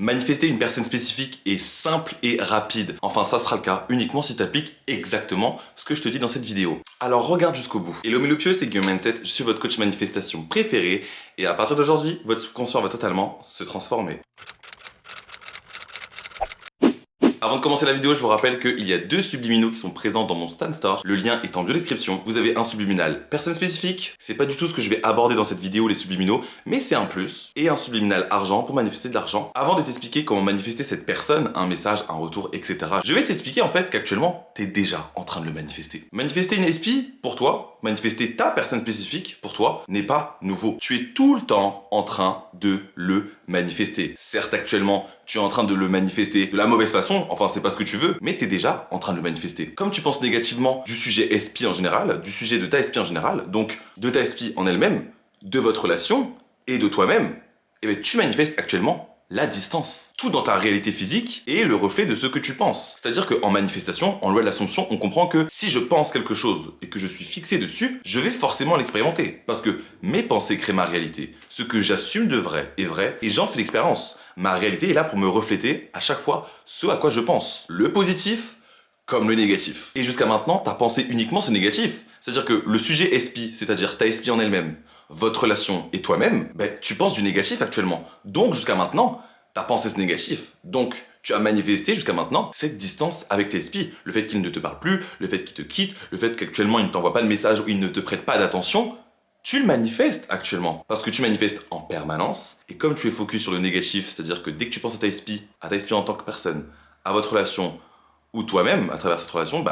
Manifester une personne spécifique est simple et rapide. Enfin, ça sera le cas uniquement si tu appliques exactement ce que je te dis dans cette vidéo. Alors regarde jusqu'au bout. Hello Mélopieux, c'est Guillaume Mindset, je suis votre coach manifestation préféré et à partir d'aujourd'hui, votre subconscient va totalement se transformer. Avant de commencer la vidéo, je vous rappelle qu'il y a deux subliminaux qui sont présents dans mon Stan Store. Le lien est en bio-description. Vous avez un subliminal personne spécifique. C'est pas du tout ce que je vais aborder dans cette vidéo, les subliminaux, mais c'est un plus. Et un subliminal argent pour manifester de l'argent. Avant de t'expliquer comment manifester cette personne, un message, un retour, etc., je vais t'expliquer en fait qu'actuellement, t'es déjà en train de le manifester. Manifester une SP, pour toi, manifester ta personne spécifique, pour toi, n'est pas nouveau. Tu es tout le temps en train de le manifester. Certes, actuellement, tu es en train de le manifester de la mauvaise façon, enfin c'est pas ce que tu veux, mais t'es déjà en train de le manifester. Comme tu penses négativement du sujet SP en général, du sujet de ta SP en général, donc de ta SP en elle-même, de votre relation et de toi-même, eh bien tu manifestes actuellement la distance. Tout dans ta réalité physique est le reflet de ce que tu penses. C'est-à-dire qu'en manifestation, en loi de l'Assomption, on comprend que si je pense quelque chose et que je suis fixé dessus, je vais forcément l'expérimenter. Parce que mes pensées créent ma réalité. Ce que j'assume de vrai est vrai et j'en fais l'expérience. Ma réalité est là pour me refléter à chaque fois ce à quoi je pense. Le positif comme le négatif. Et jusqu'à maintenant, t'as pensé uniquement ce négatif. C'est-à-dire que le sujet SP, c'est-à-dire ta SP en elle-même, votre relation et toi-même, tu penses du négatif actuellement. Donc jusqu'à maintenant, t'as pensé ce négatif. Donc tu as manifesté jusqu'à maintenant cette distance avec tes SP. Le fait qu'il ne te parle plus, le fait qu'il te quitte, le fait qu'actuellement il ne t'envoie pas de message ou il ne te prête pas d'attention, tu le manifestes actuellement. Parce que tu manifestes en permanence. Et comme tu es focus sur le négatif, c'est-à-dire que dès que tu penses à ta SP en tant que personne, à votre relation, ou toi-même, à travers cette relation,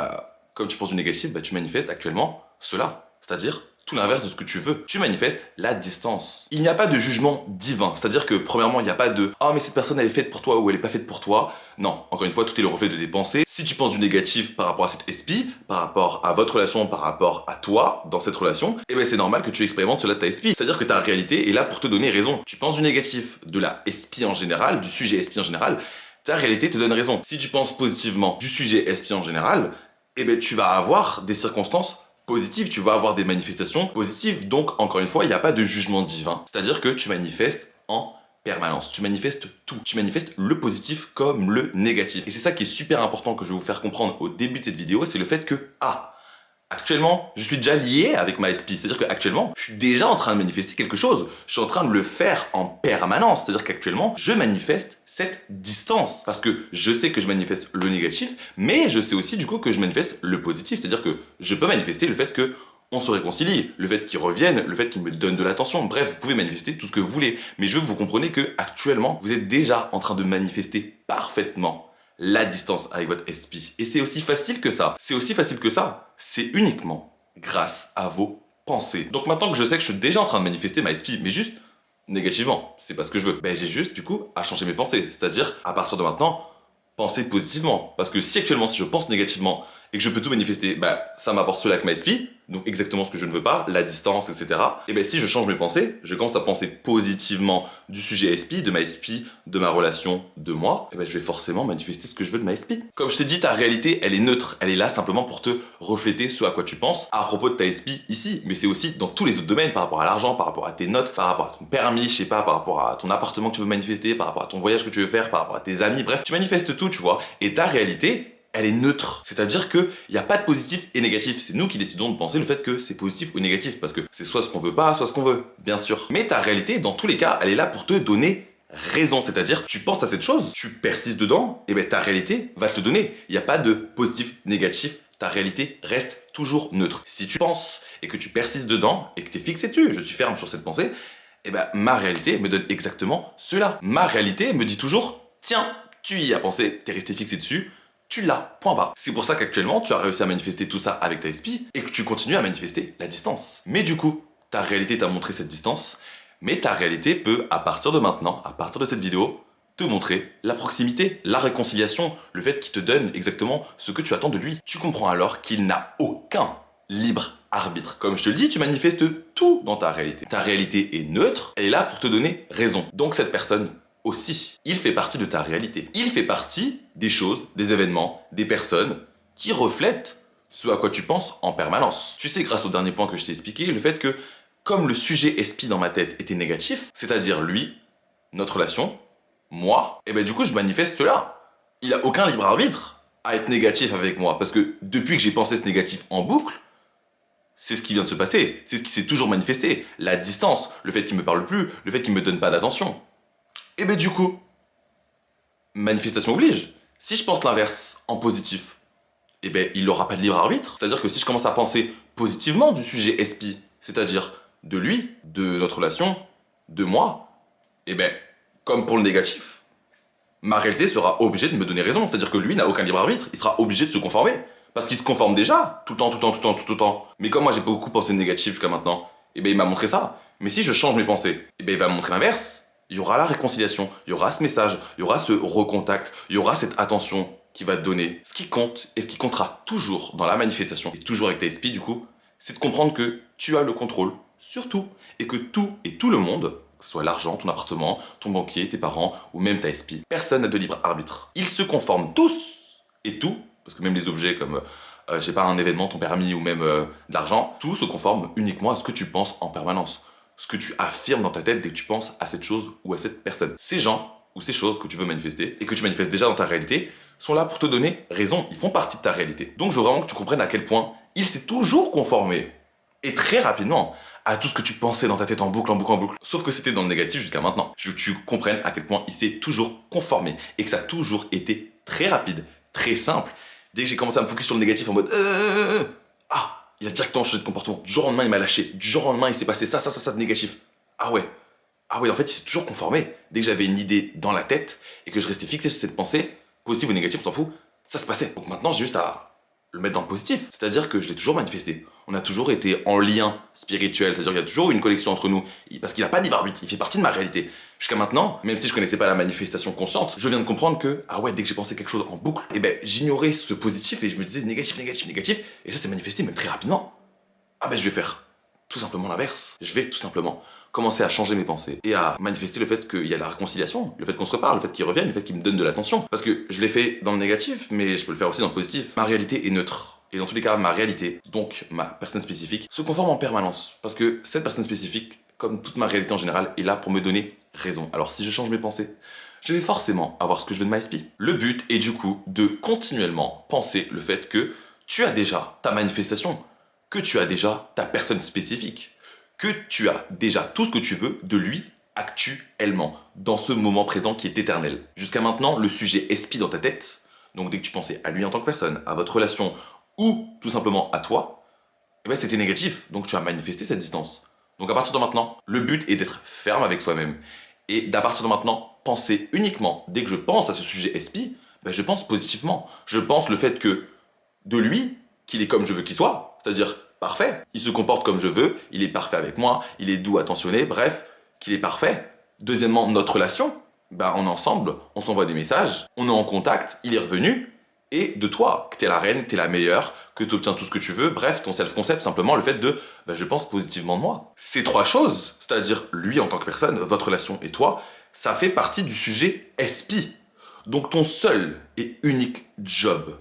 comme tu penses du négatif, tu manifestes actuellement cela. C'est-à-dire tout l'inverse de ce que tu veux. Tu manifestes la distance. Il n'y a pas de jugement divin. C'est-à-dire que, premièrement, il n'y a pas de « Ah, mais cette personne, elle est faite pour toi ou elle n'est pas faite pour toi ». Non, encore une fois, tout est le reflet de tes pensées. Si tu penses du négatif par rapport à cette SP, par rapport à votre relation, par rapport à toi, dans cette relation, c'est normal que tu expérimentes cela de ta SP. C'est-à-dire que ta réalité est là pour te donner raison. Tu penses du négatif, de la SP en général, du sujet SP en général, ta réalité te donne raison. Si tu penses positivement du sujet SP en général, tu vas avoir des circonstances positives, tu vas avoir des manifestations positives. Donc, encore une fois, il n'y a pas de jugement divin. C'est-à-dire que tu manifestes en permanence. Tu manifestes tout. Tu manifestes le positif comme le négatif. Et c'est ça qui est super important que je vais vous faire comprendre au début de cette vidéo, c'est le fait que, actuellement, je suis déjà lié avec ma SP. C'est-à-dire qu'actuellement, je suis déjà en train de manifester quelque chose. Je suis en train de le faire en permanence. C'est-à-dire qu'actuellement, je manifeste cette distance. Parce que je sais que je manifeste le négatif, mais je sais aussi du coup que je manifeste le positif. C'est-à-dire que je peux manifester le fait que on se réconcilie, le fait qu'il revienne, le fait qu'il me donne de l'attention. Bref, vous pouvez manifester tout ce que vous voulez. Mais je veux que vous compreniez que actuellement, vous êtes déjà en train de manifester parfaitement la distance avec votre SP. Et c'est aussi facile que ça. C'est aussi facile que ça. C'est uniquement grâce à vos pensées. Donc maintenant que je sais que je suis déjà en train de manifester ma SP, mais juste négativement, c'est pas ce que je veux. J'ai juste du coup à changer mes pensées. C'est-à-dire, à partir de maintenant, penser positivement. Parce que si actuellement, si je pense négativement et que je peux tout manifester, ça m'apporte cela avec ma SP, donc exactement ce que je ne veux pas, la distance, etc. Et si je change mes pensées, je commence à penser positivement du sujet SP, de ma SP, de ma relation, de moi, je vais forcément manifester ce que je veux de ma SP. Comme je t'ai dit, ta réalité, elle est neutre. Elle est là simplement pour te refléter ce à quoi tu penses à propos de ta SP ici. Mais c'est aussi dans tous les autres domaines, par rapport à l'argent, par rapport à tes notes, par rapport à ton permis, je sais pas, par rapport à ton appartement que tu veux manifester, par rapport à ton voyage que tu veux faire, par rapport à tes amis, bref, tu manifestes tout, tu vois. Et ta réalité, elle est neutre. C'est-à-dire qu'il n'y a pas de positif et négatif. C'est nous qui décidons de penser le fait que c'est positif ou négatif. Parce que c'est soit ce qu'on veut pas, soit ce qu'on veut. Bien sûr. Mais ta réalité, dans tous les cas, elle est là pour te donner raison. C'est-à-dire, tu penses à cette chose, tu persistes dedans, ta réalité va te donner. Il n'y a pas de positif, négatif. Ta réalité reste toujours neutre. Si tu penses et que tu persistes dedans et que tu es fixé dessus, je suis ferme sur cette pensée, ma réalité me donne exactement cela. Ma réalité me dit toujours, tiens, tu y as pensé, t'es resté fixé dessus, tu l'as, point barre. C'est pour ça qu'actuellement, tu as réussi à manifester tout ça avec ta SP et que tu continues à manifester la distance. Mais du coup, ta réalité t'a montré cette distance, mais ta réalité peut, à partir de maintenant, à partir de cette vidéo, te montrer la proximité, la réconciliation, le fait qu'il te donne exactement ce que tu attends de lui. Tu comprends alors qu'il n'a aucun libre arbitre. Comme je te le dis, tu manifestes tout dans ta réalité. Ta réalité est neutre, elle est là pour te donner raison. Donc cette personne aussi, il fait partie de ta réalité. Il fait partie des choses, des événements, des personnes qui reflètent ce à quoi tu penses en permanence. Tu sais, grâce au dernier point que je t'ai expliqué, le fait que, comme le sujet SP dans ma tête était négatif, c'est-à-dire lui, notre relation, moi, et ben du coup je manifeste là. Il a aucun libre arbitre à être négatif avec moi, parce que depuis que j'ai pensé ce négatif en boucle, c'est ce qui vient de se passer, c'est ce qui s'est toujours manifesté. La distance, le fait qu'il me parle plus, le fait qu'il me donne pas d'attention. Et ben du coup, manifestation oblige. Si je pense l'inverse, en positif, eh ben il n'aura pas de libre arbitre. C'est-à-dire que si je commence à penser positivement du sujet SP, c'est-à-dire de lui, de notre relation, de moi, eh ben, comme pour le négatif, ma réalité sera obligée de me donner raison. C'est-à-dire que lui n'a aucun libre arbitre, il sera obligé de se conformer. Parce qu'il se conforme déjà, tout le temps, tout le temps, tout le temps, tout le temps. Mais comme moi j'ai beaucoup pensé négatif jusqu'à maintenant, eh ben il m'a montré ça. Mais si je change mes pensées, eh ben il va me montrer l'inverse. Il y aura la réconciliation, il y aura ce message, il y aura ce recontact, il y aura cette attention qui va te donner. Ce qui compte, et ce qui comptera toujours dans la manifestation, et toujours avec ta SP du coup, c'est de comprendre que tu as le contrôle sur tout, et que tout et tout le monde, que ce soit l'argent, ton appartement, ton banquier, tes parents, ou même ta SP, personne n'a de libre arbitre. Ils se conforment tous, et tout, parce que même les objets comme, je sais pas, un événement, ton permis, ou même de l'argent, tout se conforme uniquement à ce que tu penses en permanence. Ce que tu affirmes dans ta tête dès que tu penses à cette chose ou à cette personne. Ces gens ou ces choses que tu veux manifester, et que tu manifestes déjà dans ta réalité, sont là pour te donner raison, ils font partie de ta réalité. Donc je veux vraiment que tu comprennes à quel point il s'est toujours conformé, et très rapidement, à tout ce que tu pensais dans ta tête en boucle, en boucle, en boucle. Sauf que c'était dans le négatif jusqu'à maintenant. Je veux que tu comprennes à quel point il s'est toujours conformé, et que ça a toujours été très rapide, très simple. Dès que j'ai commencé à me focus sur le négatif en mode ah, il a directement changé de comportement. Du jour au lendemain, il m'a lâché. Du jour au lendemain, il s'est passé ça de négatif. Ah ouais. Ah ouais, en fait, il s'est toujours conformé. Dès que j'avais une idée dans la tête et que je restais fixé sur cette pensée, positive ou négative, on s'en fout, ça se passait. Donc maintenant, j'ai juste à le mettre dans le positif. C'est-à-dire que je l'ai toujours manifesté. On a toujours été en lien spirituel, c'est-à-dire qu'il y a toujours eu une connexion entre nous. Parce qu'il n'a pas de libre arbitre, il fait partie de ma réalité. Jusqu'à maintenant, même si je connaissais pas la manifestation consciente, je viens de comprendre que, ah ouais, dès que j'ai pensé quelque chose en boucle, eh ben, j'ignorais ce positif et je me disais négatif, négatif, négatif, et ça s'est manifesté même très rapidement. Ah ben, je vais faire tout simplement l'inverse. Je vais tout simplement commencer à changer mes pensées et à manifester le fait qu'il y a la réconciliation, le fait qu'on se reparle, le fait qu'il revienne, le fait qu'il me donne de l'attention. Parce que je l'ai fait dans le négatif, mais je peux le faire aussi dans le positif. Ma réalité est neutre. Et dans tous les cas, ma réalité, donc ma personne spécifique, se conforme en permanence. Parce que cette personne spécifique, comme toute ma réalité en général, est là pour me donner raison. Alors si je change mes pensées, je vais forcément avoir ce que je veux de ma SP. Le but est du coup de continuellement penser le fait que tu as déjà ta manifestation, que tu as déjà ta personne spécifique, que tu as déjà tout ce que tu veux de lui actuellement, dans ce moment présent qui est éternel. Jusqu'à maintenant, le sujet SP dans ta tête, donc dès que tu pensais à lui en tant que personne, à votre relation, ou tout simplement à toi, eh ben c'était négatif, donc tu as manifesté cette distance. Donc à partir de maintenant, le but est d'être ferme avec soi-même, et d'à partir de maintenant, penser uniquement, dès que je pense à ce sujet SP, ben je pense positivement. Je pense le fait que, de lui, qu'il est comme je veux qu'il soit, c'est-à-dire parfait, il se comporte comme je veux, il est parfait avec moi, il est doux, attentionné, bref, qu'il est parfait. Deuxièmement, notre relation, ben on est ensemble, on s'envoie des messages, on est en contact, il est revenu, et de toi, que t'es la reine, t'es la meilleure, que tu obtiens tout ce que tu veux, bref, ton self-concept, simplement le fait de ben je pense positivement de moi. Ces trois choses, c'est-à-dire lui en tant que personne, votre relation et toi, ça fait partie du sujet SP. Donc ton seul et unique job,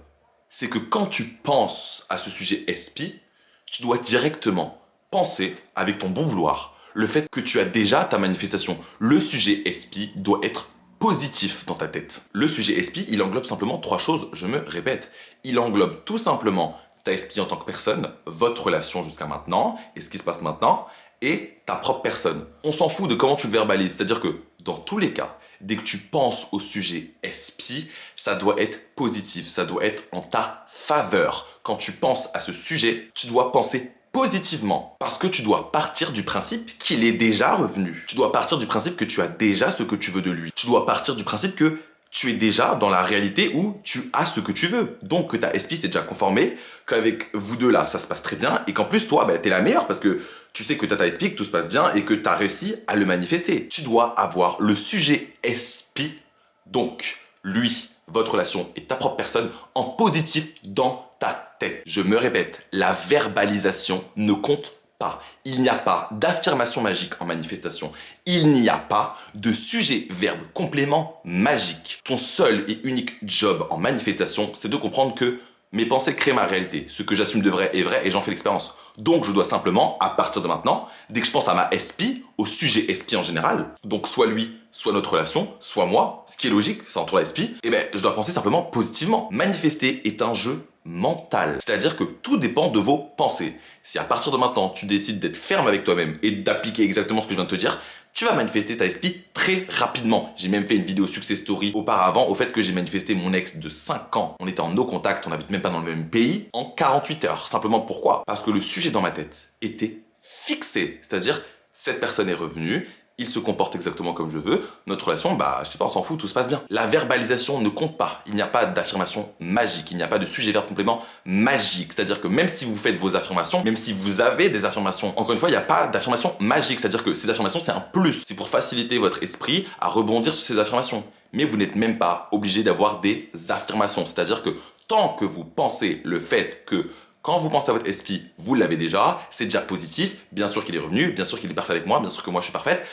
c'est que quand tu penses à ce sujet SP, tu dois directement penser avec ton bon vouloir le fait que tu as déjà ta manifestation. Le sujet SP doit être positif dans ta tête. Le sujet SP, il englobe simplement trois choses, je me répète. Il englobe tout simplement ta SP en tant que personne, votre relation jusqu'à maintenant, et ce qui se passe maintenant, et ta propre personne. On s'en fout de comment tu le verbalises, c'est-à-dire que dans tous les cas, dès que tu penses au sujet SP, ça doit être positif, ça doit être en ta faveur. Quand tu penses à ce sujet, tu dois penser positivement, parce que tu dois partir du principe qu'il est déjà revenu. Tu dois partir du principe que tu as déjà ce que tu veux de lui. Tu dois partir du principe que tu es déjà dans la réalité où tu as ce que tu veux. Donc que ta SP s'est déjà conformée, qu'avec vous deux là, ça se passe très bien, et qu'en plus toi, bah, t'es la meilleure parce que tu sais que t'as ta SP, que tout se passe bien, et que t'as réussi à le manifester. Tu dois avoir le sujet SP, donc lui, votre relation et ta propre personne, en positif dans ta tête. Je me répète, la verbalisation ne compte pas. Il n'y a pas d'affirmation magique en manifestation. Il n'y a pas de sujet-verbe complément magique. Ton seul et unique job en manifestation, c'est de comprendre que mes pensées créent ma réalité. Ce que j'assume de vrai est vrai et j'en fais l'expérience. Donc je dois simplement, à partir de maintenant, dès que je pense à ma SP, au sujet SP en général, donc soit lui, soit notre relation, soit moi, ce qui est logique, c'est entre la SP, et ben je dois penser simplement positivement. Manifester est un jeu mental, c'est-à-dire que tout dépend de vos pensées. Si à partir de maintenant, tu décides d'être ferme avec toi-même et d'appliquer exactement ce que je viens de te dire, tu vas manifester ta SP très rapidement. J'ai même fait une vidéo success story auparavant au fait que j'ai manifesté mon ex de 5 ans. On était en no contact, on n'habite même pas dans le même pays, en 48 heures. Simplement pourquoi? Parce que le sujet dans ma tête était fixé. C'est-à-dire, cette personne est revenue, il se comporte exactement comme je veux, notre relation, bah, je sais pas, on s'en fout, tout se passe bien. La verbalisation ne compte pas. Il n'y a pas d'affirmation magique, il n'y a pas de sujet-verbe complément magique. C'est-à-dire que même si vous faites vos affirmations, même si vous avez des affirmations, encore une fois, il n'y a pas d'affirmation magique. C'est-à-dire que ces affirmations, c'est un plus. C'est pour faciliter votre esprit à rebondir sur ces affirmations. Mais vous n'êtes même pas obligé d'avoir des affirmations. C'est-à-dire que tant que vous pensez le fait que quand vous pensez à votre SP, vous l'avez déjà, c'est déjà positif, bien sûr qu'il est revenu, bien sûr qu'il est parfait avec moi, bien sûr que moi je suis parfaite,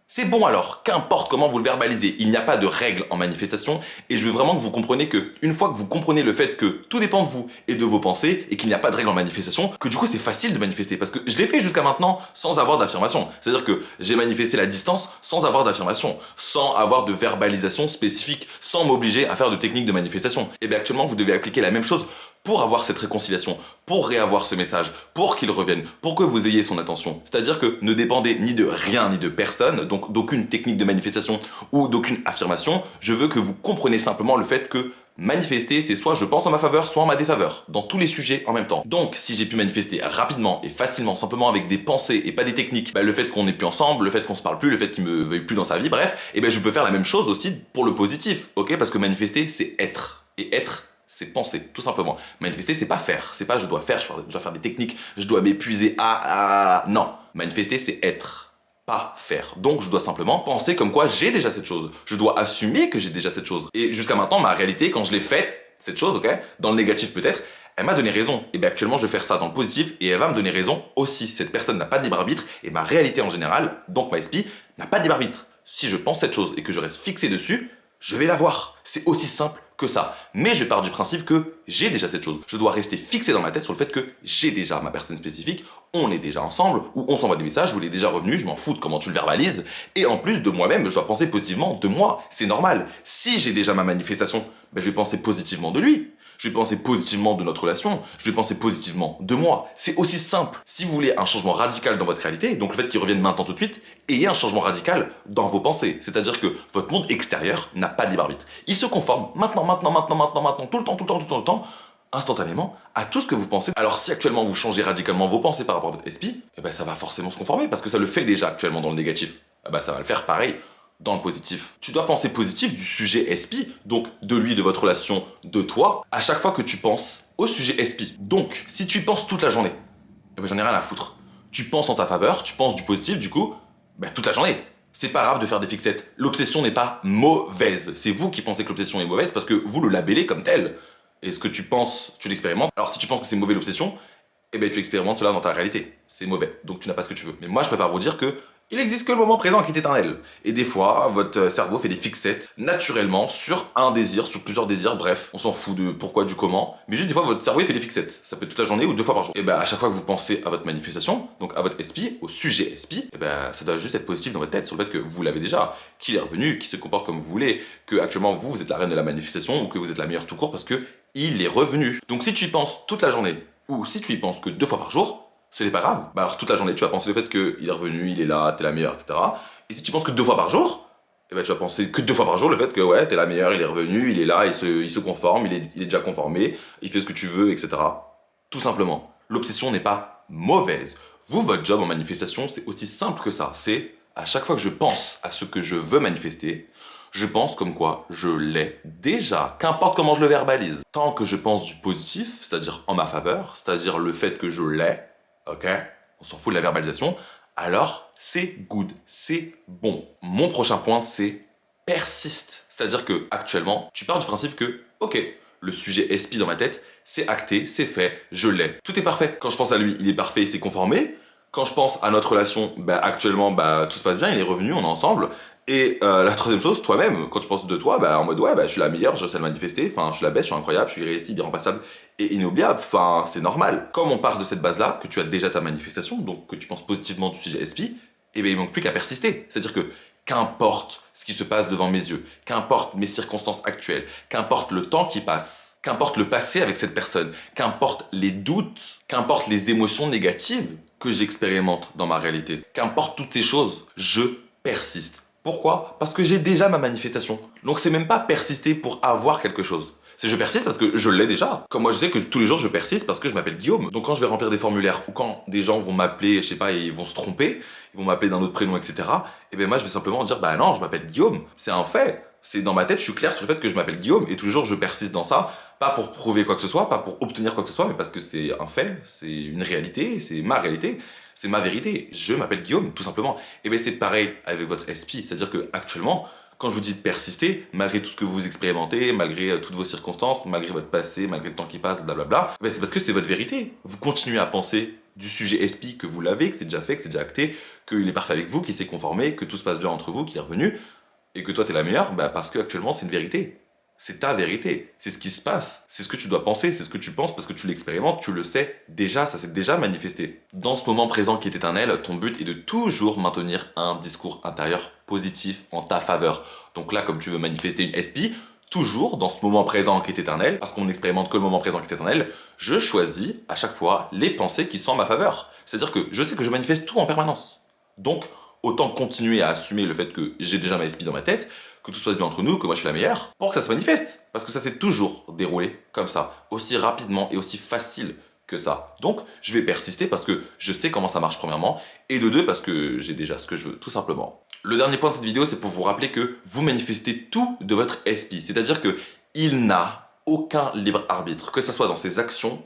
c'est bon alors, qu'importe comment vous le verbalisez, il n'y a pas de règle en manifestation et je veux vraiment que vous compreniez que, une fois que vous comprenez le fait que tout dépend de vous et de vos pensées et qu'il n'y a pas de règle en manifestation, que du coup c'est facile de manifester parce que je l'ai fait jusqu'à maintenant sans avoir d'affirmation. C'est-à-dire que j'ai manifesté la distance sans avoir d'affirmation, sans avoir de verbalisation spécifique, sans m'obliger à faire de techniques de manifestation. Et bien actuellement vous devez appliquer la même chose pour avoir cette réconciliation, pour réavoir ce message, pour qu'il revienne, pour que vous ayez son attention. C'est-à-dire que ne dépendez ni de rien ni de personne, donc d'aucune technique de manifestation ou d'aucune affirmation. Je veux que vous compreniez simplement le fait que manifester, c'est soit je pense en ma faveur, soit en ma défaveur, dans tous les sujets en même temps. Donc, si j'ai pu manifester rapidement et facilement, simplement avec des pensées et pas des techniques, bah, le fait qu'on n'est plus ensemble, le fait qu'on se parle plus, le fait qu'il me veuille plus dans sa vie, bref, et ben je peux faire la même chose aussi pour le positif, ok? Parce que manifester, c'est être. Et être, c'est penser, tout simplement. Manifester, c'est pas faire. C'est pas je dois faire, je dois faire des techniques, je dois m'épuiser non. Manifester, c'est être, pas faire. Donc, je dois simplement penser comme quoi j'ai déjà cette chose. Je dois assumer que j'ai déjà cette chose. Et jusqu'à maintenant, ma réalité, quand je l'ai faite, cette chose, ok, dans le négatif peut-être, elle m'a donné raison. Et bien actuellement, je vais faire ça dans le positif et elle va me donner raison aussi. Cette personne n'a pas de libre arbitre et ma réalité en général, donc ma SP, n'a pas de libre arbitre. Si je pense cette chose et que je reste fixé dessus, je vais la voir. C'est aussi simple que ça. Mais je pars du principe que j'ai déjà cette chose. Je dois rester fixé dans ma tête sur le fait que j'ai déjà ma personne spécifique, on est déjà ensemble, ou on s'envoie des messages, ou il est déjà revenu, je m'en fous de comment tu le verbalises. Et en plus de moi-même, je dois penser positivement de moi. C'est normal. Si j'ai déjà ma manifestation, ben je vais penser positivement de lui. Je vais penser positivement de notre relation, je vais penser positivement de moi. C'est aussi simple. Si vous voulez un changement radical dans votre réalité, donc le fait qu'il revienne maintenant tout de suite, ayez un changement radical dans vos pensées. C'est-à-dire que votre monde extérieur n'a pas de libre arbitre. Il se conforme maintenant, tout le temps, instantanément, à tout ce que vous pensez. Alors si actuellement vous changez radicalement vos pensées par rapport à votre SP, eh ben ça va forcément se conformer parce que ça le fait déjà actuellement dans le négatif. Eh ben ça va le faire pareil dans le positif. Tu dois penser positif du sujet SP, donc de lui, de votre relation, de toi, à chaque fois que tu penses au sujet SP. Donc, si tu y penses toute la journée, eh ben j'en ai rien à foutre. Tu penses en ta faveur, tu penses du positif, du coup, ben toute la journée. C'est pas grave de faire des fixettes. L'obsession n'est pas mauvaise. C'est vous qui pensez que l'obsession est mauvaise parce que vous le labellez comme tel. Et ce que tu penses, tu l'expérimentes. Alors si tu penses que c'est mauvais l'obsession, eh ben tu expérimentes cela dans ta réalité. C'est mauvais, donc tu n'as pas ce que tu veux. Mais moi je préfère vous dire que il existe que le moment présent qui est éternel. Et des fois, votre cerveau fait des fixettes naturellement sur un désir, sur plusieurs désirs, bref, on s'en fout de pourquoi, du comment. Mais juste des fois, votre cerveau il fait des fixettes. Ça peut être toute la journée ou 2 fois par jour. Et ben à chaque fois que vous pensez à votre manifestation, donc à votre SP, au sujet SP, et ben ça doit juste être positif dans votre tête sur le fait que vous l'avez déjà, qu'il est revenu, qu'il se comporte comme vous voulez, que actuellement vous êtes la reine de la manifestation ou que vous êtes la meilleure tout court parce que il est revenu. Donc si tu y penses toute la journée ou si tu y penses que 2 fois par jour, ce n'est pas grave. Bah alors toute la journée, tu vas penser le fait qu'il est revenu, il est là, t'es la meilleure, etc. Et si tu penses que 2 fois par jour, eh ben tu vas penser que 2 fois par jour le fait que ouais, t'es la meilleure, il est revenu, il est là, il se conforme, il est déjà conformé, il fait ce que tu veux, etc. Tout simplement. L'obsession n'est pas mauvaise. Vous, votre job en manifestation, c'est aussi simple que ça. C'est à chaque fois que je pense à ce que je veux manifester, je pense comme quoi je l'ai déjà, qu'importe comment je le verbalise. Tant que je pense du positif, c'est-à-dire en ma faveur, c'est-à-dire le fait que je l'ai, ok, on s'en fout de la verbalisation, alors c'est good, c'est bon. Mon prochain point, c'est persiste. C'est-à-dire que actuellement, tu pars du principe que, ok, le sujet SP dans ma tête, c'est acté, c'est fait, je l'ai. Tout est parfait. Quand je pense à lui, il est parfait, il s'est conformé. Quand je pense à notre relation, bah, actuellement, bah, tout se passe bien, il est revenu, on est ensemble. Et la troisième chose, toi-même, quand tu penses de toi, bah en mode ouais, bah je suis la meilleure, je sais le manifester, enfin je suis la best, je suis incroyable, je suis irrésistible, irremplaçable et inoubliable, enfin c'est normal. Comme on part de cette base-là, que tu as déjà ta manifestation, donc que tu penses positivement du sujet SP, et bien il manque plus qu'à persister. C'est-à-dire que qu'importe ce qui se passe devant mes yeux, qu'importe mes circonstances actuelles, qu'importe le temps qui passe, qu'importe le passé avec cette personne, qu'importe les doutes, qu'importe les émotions négatives que j'expérimente dans ma réalité, qu'importe toutes ces choses, je persiste. Pourquoi? Parce que j'ai déjà ma manifestation. Donc c'est même pas persister pour avoir quelque chose. C'est je persiste parce que je l'ai déjà. Comme moi je sais que tous les jours je persiste parce que je m'appelle Guillaume. Donc quand je vais remplir des formulaires ou quand des gens vont m'appeler, je sais pas, et ils vont se tromper, ils vont m'appeler d'un autre prénom, etc. Et ben moi je vais simplement dire bah non, je m'appelle Guillaume. C'est un fait. C'est dans ma tête, je suis clair sur le fait que je m'appelle Guillaume et tous les jours je persiste dans ça, pas pour prouver quoi que ce soit, pas pour obtenir quoi que ce soit, mais parce que c'est un fait, c'est une réalité, c'est ma réalité. C'est ma vérité, je m'appelle Guillaume, tout simplement. Et bien c'est pareil avec votre SP, c'est-à-dire que actuellement, quand je vous dis de persister, malgré tout ce que vous expérimentez, malgré toutes vos circonstances, malgré votre passé, malgré le temps qui passe, blablabla, ben c'est parce que c'est votre vérité. Vous continuez à penser du sujet SP que vous l'avez, que c'est déjà fait, que c'est déjà acté, qu'il est parfait avec vous, qu'il s'est conformé, que tout se passe bien entre vous, qu'il est revenu, et que toi t'es la meilleure, bah parce que actuellement c'est une vérité. C'est ta vérité, c'est ce qui se passe, c'est ce que tu dois penser, c'est ce que tu penses parce que tu l'expérimentes, tu le sais déjà, ça s'est déjà manifesté. Dans ce moment présent qui est éternel, ton but est de toujours maintenir un discours intérieur positif en ta faveur. Donc là, comme tu veux manifester une SP, toujours dans ce moment présent qui est éternel, parce qu'on n'expérimente que le moment présent qui est éternel, je choisis à chaque fois les pensées qui sont en ma faveur. C'est-à-dire que je sais que je manifeste tout en permanence. Donc, autant continuer à assumer le fait que j'ai déjà ma SP dans ma tête, que tout se passe bien entre nous, que moi je suis la meilleure, pour que ça se manifeste. Parce que ça s'est toujours déroulé comme ça, aussi rapidement et aussi facile que ça. Donc, je vais persister parce que je sais comment ça marche premièrement, et de deux, parce que j'ai déjà ce que je veux, tout simplement. Le dernier point de cette vidéo, c'est pour vous rappeler que vous manifestez tout de votre SP. C'est-à-dire que il n'a aucun libre arbitre, que ce soit dans ses actions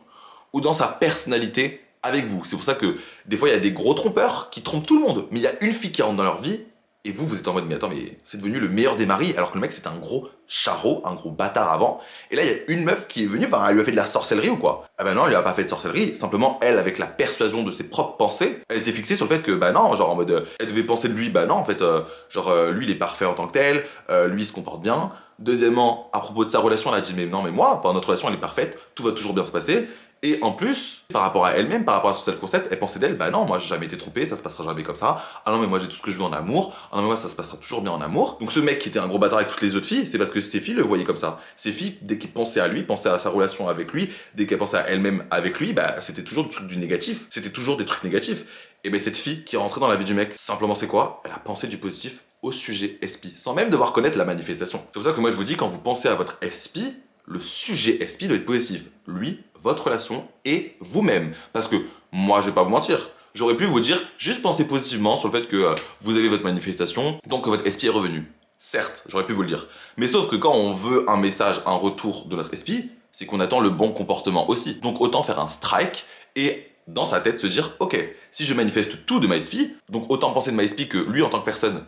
ou dans sa personnalité avec vous. C'est pour ça que des fois, il y a des gros trompeurs qui trompent tout le monde. Mais il y a une fille qui rentre dans leur vie et vous êtes en mode, mais attends, mais c'est devenu le meilleur des maris, alors que le mec, c'était un gros charreau, un gros bâtard avant. Et là, il y a une meuf qui est venue, enfin, elle lui a fait de la sorcellerie ou quoi? Ah ben non, elle lui a pas fait de sorcellerie. Simplement, elle, avec la persuasion de ses propres pensées, elle était fixée sur le fait que, bah non, genre en mode, elle devait penser de lui, bah non, en fait, lui, il est parfait en tant que tel, lui, il se comporte bien. Deuxièmement, à propos de sa relation, elle a dit, mais non, mais moi, enfin, notre relation, elle est parfaite, tout va toujours bien se passer. Et en plus, par rapport à elle-même, par rapport à son self-concept, elle pensait d'elle, bah non, moi j'ai jamais été trompée, ça se passera jamais comme ça. Ah non, mais moi j'ai tout ce que je veux en amour. Ah non, mais moi ça se passera toujours bien en amour. Donc ce mec qui était un gros bâtard avec toutes les autres filles, c'est parce que ses filles le voyaient comme ça. Ses filles, dès qu'elles pensaient à lui, pensaient à sa relation avec lui, dès qu'elles pensaient à elle-même avec lui, bah c'était toujours du truc du négatif. C'était toujours des trucs négatifs. Et ben cette fille qui est rentrée dans la vie du mec, simplement c'est quoi? Elle a pensé du positif au sujet SP, sans même devoir connaître la manifestation. C'est pour ça que moi je vous dis, quand vous pensez à votre SP, le sujet SP doit être positif. Lui, votre relation et vous-même. Parce que moi, je vais pas vous mentir. J'aurais pu vous dire, juste pensez positivement sur le fait que vous avez votre manifestation, donc que votre SP est revenu. Certes, j'aurais pu vous le dire. Mais sauf que quand on veut un message, un retour de notre SP, c'est qu'on attend le bon comportement aussi. Donc autant faire un strike et dans sa tête se dire, ok, si je manifeste tout de ma SP, donc autant penser de ma SP que lui en tant que personne,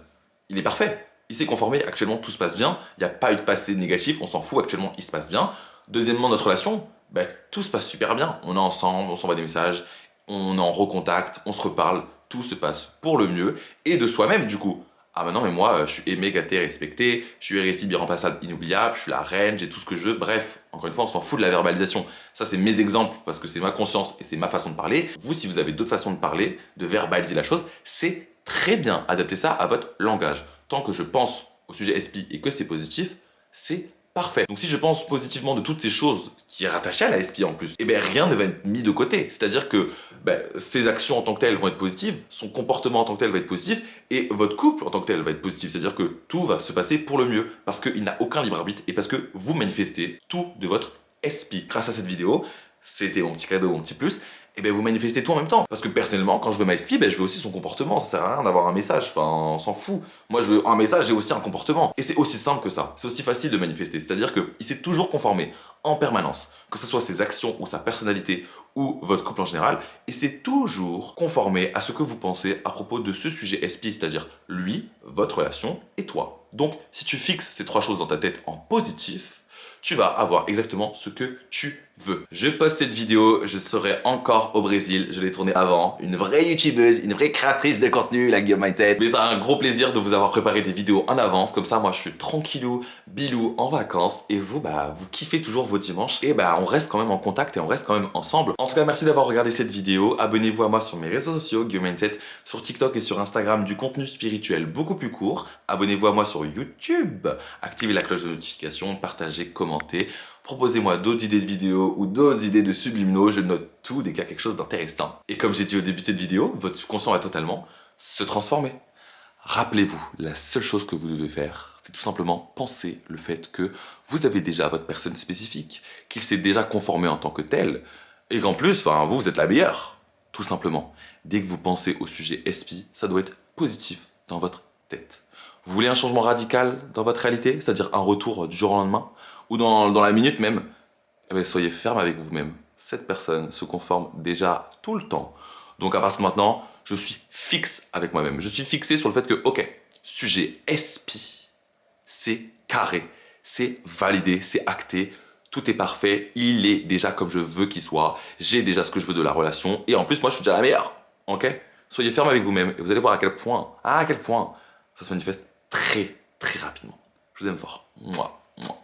il est parfait. Il s'est conformé, actuellement tout se passe bien, il n'y a pas eu de passé négatif, on s'en fout, actuellement il se passe bien. Deuxièmement, notre relation, bah, tout se passe super bien. On est ensemble, on s'envoie des messages, on est en recontact, on se reparle, tout se passe pour le mieux, et de soi-même du coup. Ah bah non mais moi je suis aimé, gâté, respecté, je suis irrésistible, irremplaçable, inoubliable, je suis la reine, j'ai tout ce que je veux, bref, encore une fois on s'en fout de la verbalisation. Ça c'est mes exemples parce que c'est ma conscience et c'est ma façon de parler. Vous si vous avez d'autres façons de parler, de verbaliser la chose, c'est très bien, adaptez ça à votre langage. Tant que je pense au sujet SP et que c'est positif, c'est parfait. Donc si je pense positivement de toutes ces choses qui est rattachée à la SP en plus, et bien rien ne va être mis de côté. C'est-à-dire que ses actions en tant que telles vont être positives, son comportement en tant que tel va être positif, et votre couple en tant que tel va être positif. C'est-à-dire que tout va se passer pour le mieux, parce qu'il n'a aucun libre arbitre, et parce que vous manifestez tout de votre SP. Grâce à cette vidéo, c'était mon petit cadeau, mon petit plus, et bien vous manifestez tout en même temps. Parce que personnellement, quand je veux ma SP, je veux aussi son comportement. Ça sert à rien d'avoir un message, enfin on s'en fout. Moi je veux un message et aussi un comportement. Et c'est aussi simple que ça, c'est aussi facile de manifester. C'est-à-dire qu'il s'est toujours conformé en permanence, que ce soit ses actions ou sa personnalité ou votre couple en général, et c'est toujours conformé à ce que vous pensez à propos de ce sujet SP, c'est-à-dire lui, votre relation et toi. Donc si tu fixes ces trois choses dans ta tête en positif, tu vas avoir exactement ce que tu veut. Je poste cette vidéo, je serai encore au Brésil, je l'ai tournée avant, une vraie youtubeuse, une vraie créatrice de contenu, la Guillaume Mindset. Mais ça a un gros plaisir de vous avoir préparé des vidéos en avance, comme ça moi je suis tranquillou, bilou en vacances, et vous vous kiffez toujours vos dimanches, et on reste quand même en contact et on reste quand même ensemble. En tout cas merci d'avoir regardé cette vidéo, abonnez-vous à moi sur mes réseaux sociaux, Guillaume Mindset, sur TikTok et sur Instagram, du contenu spirituel beaucoup plus court, abonnez-vous à moi sur YouTube, activez la cloche de notification, partagez, commentez. Proposez-moi d'autres idées de vidéos ou d'autres idées de subliminaux, je note tout dès qu'il y a quelque chose d'intéressant. Et comme j'ai dit au début de cette vidéo, votre subconscient va totalement se transformer. Rappelez-vous, la seule chose que vous devez faire, c'est tout simplement penser le fait que vous avez déjà votre personne spécifique, qu'il s'est déjà conformé en tant que tel, et qu'en plus, vous êtes la meilleure. Tout simplement, dès que vous pensez au sujet SPI, ça doit être positif dans votre tête. Vous voulez un changement radical dans votre réalité, c'est-à-dire un retour du jour au lendemain, ou dans la minute même, soyez ferme avec vous-même. Cette personne se conforme déjà tout le temps. Donc à partir de maintenant, je suis fixe avec moi-même. Je suis fixé sur le fait que, ok, sujet SPI, c'est carré, c'est validé, c'est acté, tout est parfait, il est déjà comme je veux qu'il soit, j'ai déjà ce que je veux de la relation, et en plus, moi, je suis déjà la meilleure. Ok? Soyez ferme avec vous-même, et vous allez voir à quel point ça se manifeste très, très rapidement. Je vous aime fort. Mouah, mouah.